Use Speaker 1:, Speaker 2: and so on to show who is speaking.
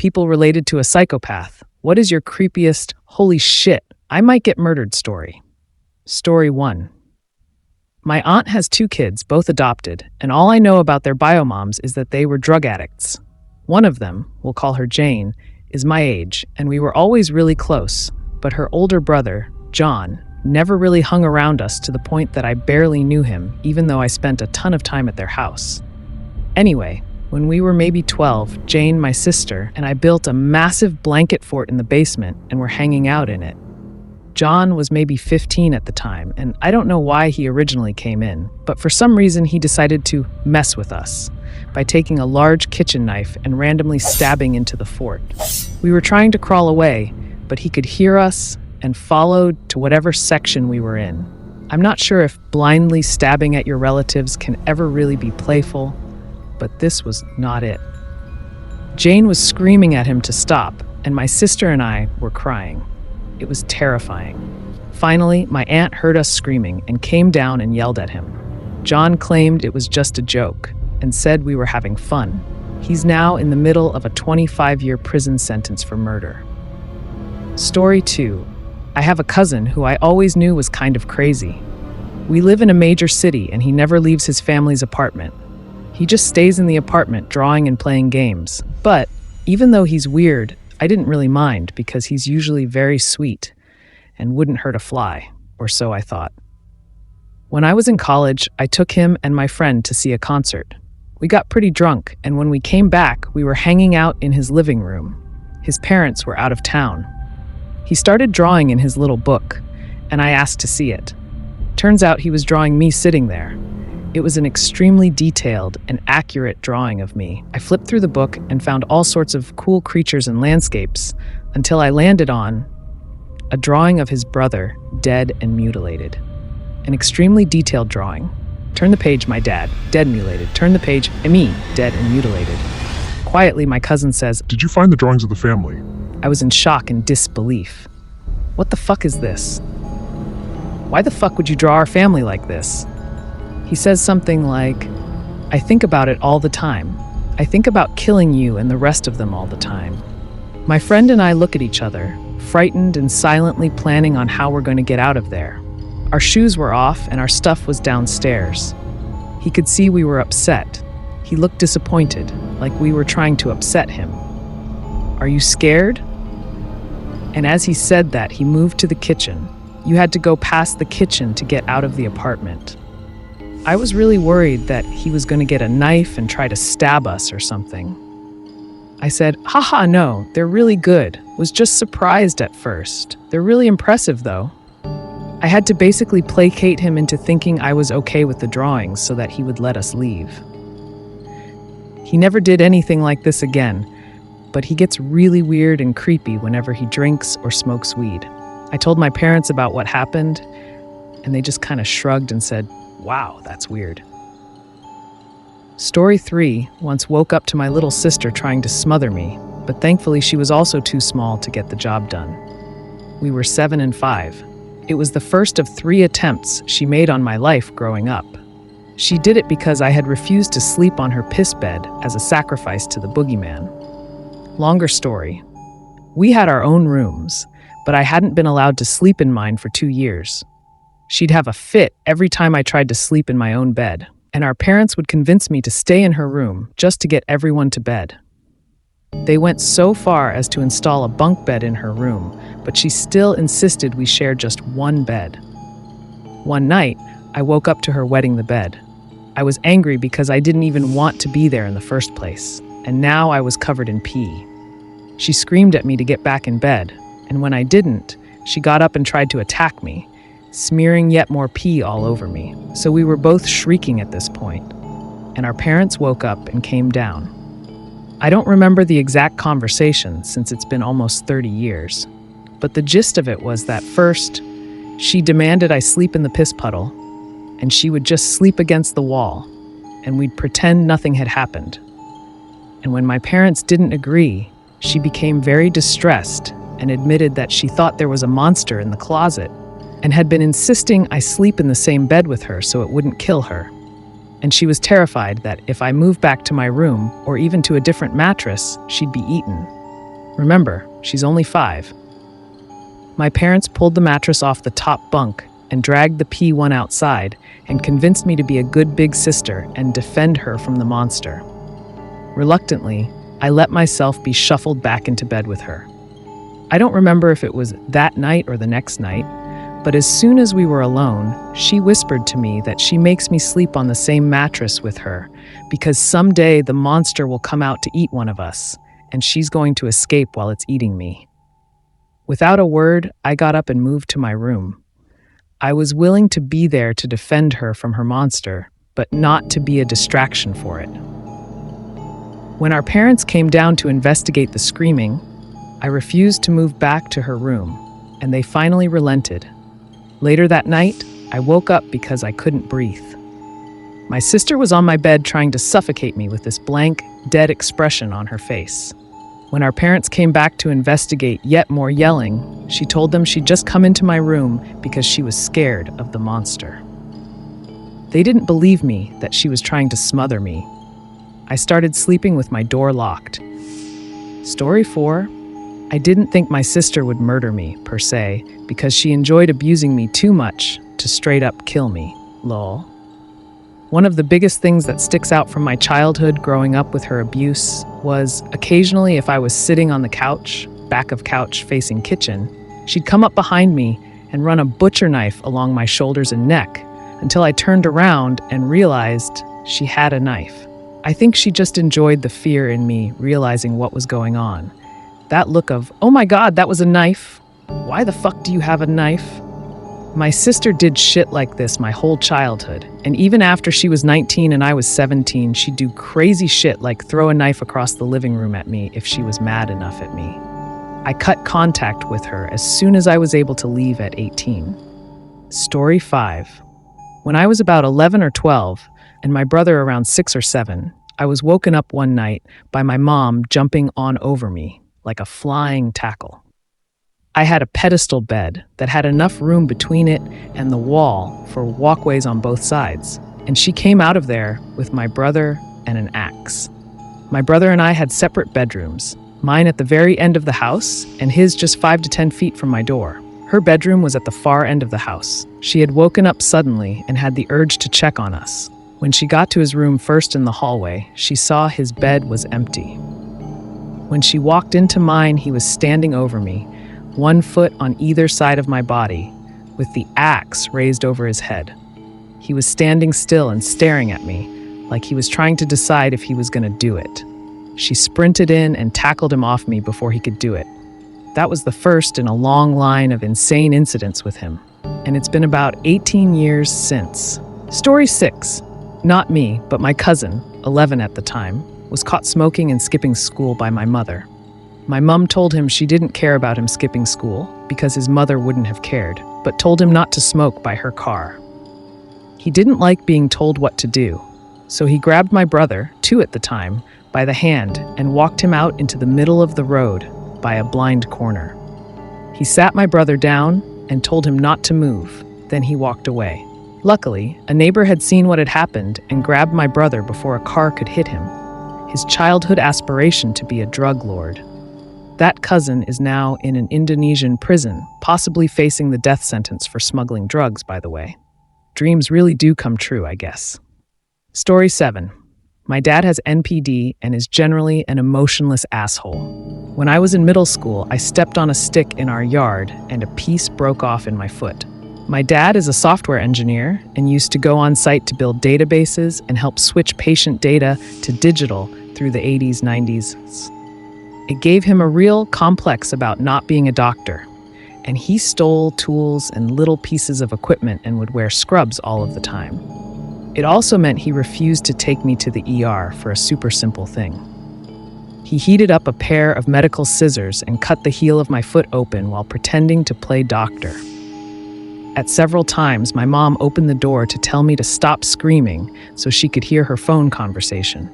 Speaker 1: people related to a psychopath. What is your creepiest, holy shit, I might get murdered story? Story 1. My aunt has 2 kids, both adopted, and all I know about their biomoms is that they were drug addicts. One of them, we'll call her Jane, is my age, and we were always really close, but her older brother, John, never really hung around us to the point that I barely knew him, even though I spent a ton of time at their house. Anyway, when we were maybe 12, Jane, my sister, and I built a massive blanket fort in the basement and were hanging out in it. John was maybe 15 at the time, and I don't know why he originally came in, but for some reason he decided to mess with us by taking a large kitchen knife and randomly stabbing into the fort. We were trying to crawl away, but he could hear us and followed to whatever section we were in. I'm not sure if blindly stabbing at your relatives can ever really be playful, but this was not it. Jane was screaming at him to stop, and my sister and I were crying. It was terrifying. Finally, my aunt heard us screaming and came down and yelled at him. John claimed it was just a joke and said we were having fun. He's now in the middle of a 25-year prison sentence for murder. Story 2. I have a cousin who I always knew was kind of crazy. We live in a major city and he never leaves his family's apartment. He just stays in the apartment drawing and playing games. But even though he's weird, I didn't really mind because he's usually very sweet and wouldn't hurt a fly, or so I thought. When I was in college, I took him and my friend to see a concert. We got pretty drunk, and when we came back, we were hanging out in his living room. His parents were out of town. He started drawing in his little book, and I asked to see it. Turns out he was drawing me sitting there. It was an extremely detailed and accurate drawing of me. I flipped through the book and found all sorts of cool creatures and landscapes until I landed on a drawing of his brother, dead and mutilated. An extremely detailed drawing. Turn the page, my dad, dead and mutilated. Turn the page, me, dead and mutilated. Quietly, my cousin says,
Speaker 2: "Did you find the drawings of the family?"
Speaker 1: I was in shock and disbelief. What the fuck is this? Why the fuck would you draw our family like this? He says something like, I think about it all the time. I think about killing you and the rest of them all the time. My friend and I look at each other, frightened and silently planning on how we're going to get out of there. Our shoes were off and our stuff was downstairs. He could see we were upset. He looked disappointed, like we were trying to upset him. Are you scared? And as he said that, he moved to the kitchen. You had to go past the kitchen to get out of the apartment. I was really worried that he was going to get a knife and try to stab us or something. I said, haha, no, they're really good. Was just surprised at first. They're really impressive, though. I had to basically placate him into thinking I was okay with the drawings so that he would let us leave. He never did anything like this again, but he gets really weird and creepy whenever he drinks or smokes weed. I told my parents about what happened, and they just kind of shrugged and said, wow, that's weird. Story 3 once woke up to my little sister trying to smother me, but thankfully she was also too small to get the job done. We were 7 and 5. It was the first of 3 attempts she made on my life growing up. She did it because I had refused to sleep on her piss bed as a sacrifice to the boogeyman. Longer story. We had our own rooms, but I hadn't been allowed to sleep in mine for 2 years. She'd have a fit every time I tried to sleep in my own bed, and our parents would convince me to stay in her room just to get everyone to bed. They went so far as to install a bunk bed in her room, but she still insisted we share just one bed. One night, I woke up to her wetting the bed. I was angry because I didn't even want to be there in the first place, and now I was covered in pee. She screamed at me to get back in bed, and when I didn't, she got up and tried to attack me, smearing yet more pee all over me. So we were both shrieking at this point, and our parents woke up and came down. I don't remember the exact conversation since it's been almost 30 years, but the gist of it was that first, she demanded I sleep in the piss puddle, and she would just sleep against the wall, and we'd pretend nothing had happened. And when my parents didn't agree, she became very distressed and admitted that she thought there was a monster in the closet and had been insisting I sleep in the same bed with her so it wouldn't kill her. And she was terrified that if I moved back to my room or even to a different mattress, she'd be eaten. Remember, she's only 5. My parents pulled the mattress off the top bunk and dragged the P1 outside and convinced me to be a good big sister and defend her from the monster. Reluctantly, I let myself be shuffled back into bed with her. I don't remember if it was that night or the next night, but as soon as we were alone, she whispered to me that she makes me sleep on the same mattress with her because someday the monster will come out to eat one of us, and she's going to escape while it's eating me. Without a word, I got up and moved to my room. I was willing to be there to defend her from her monster, but not to be a distraction for it. When our parents came down to investigate the screaming, I refused to move back to her room, and they finally relented. Later that night, I woke up because I couldn't breathe. My sister was on my bed trying to suffocate me with this blank, dead expression on her face. When our parents came back to investigate yet more yelling, she told them she'd just come into my room because she was scared of the monster. They didn't believe me that she was trying to smother me. I started sleeping with my door locked. Story 4. I didn't think my sister would murder me, per se, because she enjoyed abusing me too much to straight up kill me. Lol. One of the biggest things that sticks out from my childhood growing up with her abuse was occasionally if I was sitting on the couch, back of couch facing kitchen, she'd come up behind me and run a butcher knife along my shoulders and neck until I turned around and realized she had a knife. I think she just enjoyed the fear in me realizing what was going on. That look of, oh my God, that was a knife. Why the fuck do you have a knife? My sister did shit like this my whole childhood, and even after she was 19 and I was 17, she'd do crazy shit like throw a knife across the living room at me if she was mad enough at me. I cut contact with her as soon as I was able to leave at 18. Story 5. When I was about 11 or 12, and my brother around 6 or 7, I was woken up one night by my mom jumping on over me like a flying tackle. I had a pedestal bed that had enough room between it and the wall for walkways on both sides, and she came out of there with my brother and an axe. My brother and I had separate bedrooms, mine at the very end of the house and his just 5 to 10 feet from my door. Her bedroom was at the far end of the house. She had woken up suddenly and had the urge to check on us. When she got to his room first in the hallway, she saw his bed was empty. When she walked into mine, he was standing over me, 1 foot on either side of my body, with the axe raised over his head. He was standing still and staring at me, like he was trying to decide if he was going to do it. She sprinted in and tackled him off me before he could do it. That was the first in a long line of insane incidents with him, and it's been about 18 years since. Story 6. Not me, but my cousin, 11 at the time, was caught smoking and skipping school by my mother. My mom told him she didn't care about him skipping school because his mother wouldn't have cared, but told him not to smoke by her car. He didn't like being told what to do, so he grabbed my brother, 2 at the time, by the hand and walked him out into the middle of the road by a blind corner. He sat my brother down and told him not to move, then he walked away. Luckily, a neighbor had seen what had happened and grabbed my brother before a car could hit him. His childhood aspiration to be a drug lord. That cousin is now in an Indonesian prison, possibly facing the death sentence for smuggling drugs, by the way. Dreams really do come true, I guess. Story 7. My dad has NPD and is generally an emotionless asshole. When I was in middle school, I stepped on a stick in our yard and a piece broke off in my foot. My dad is a software engineer and used to go on site to build databases and help switch patient data to digital through the 80s, 90s. It gave him a real complex about not being a doctor, and he stole tools and little pieces of equipment and would wear scrubs all of the time. It also meant he refused to take me to the ER for a super simple thing. He heated up a pair of medical scissors and cut the heel of my foot open while pretending to play doctor. At several times, my mom opened the door to tell me to stop screaming so she could hear her phone conversation.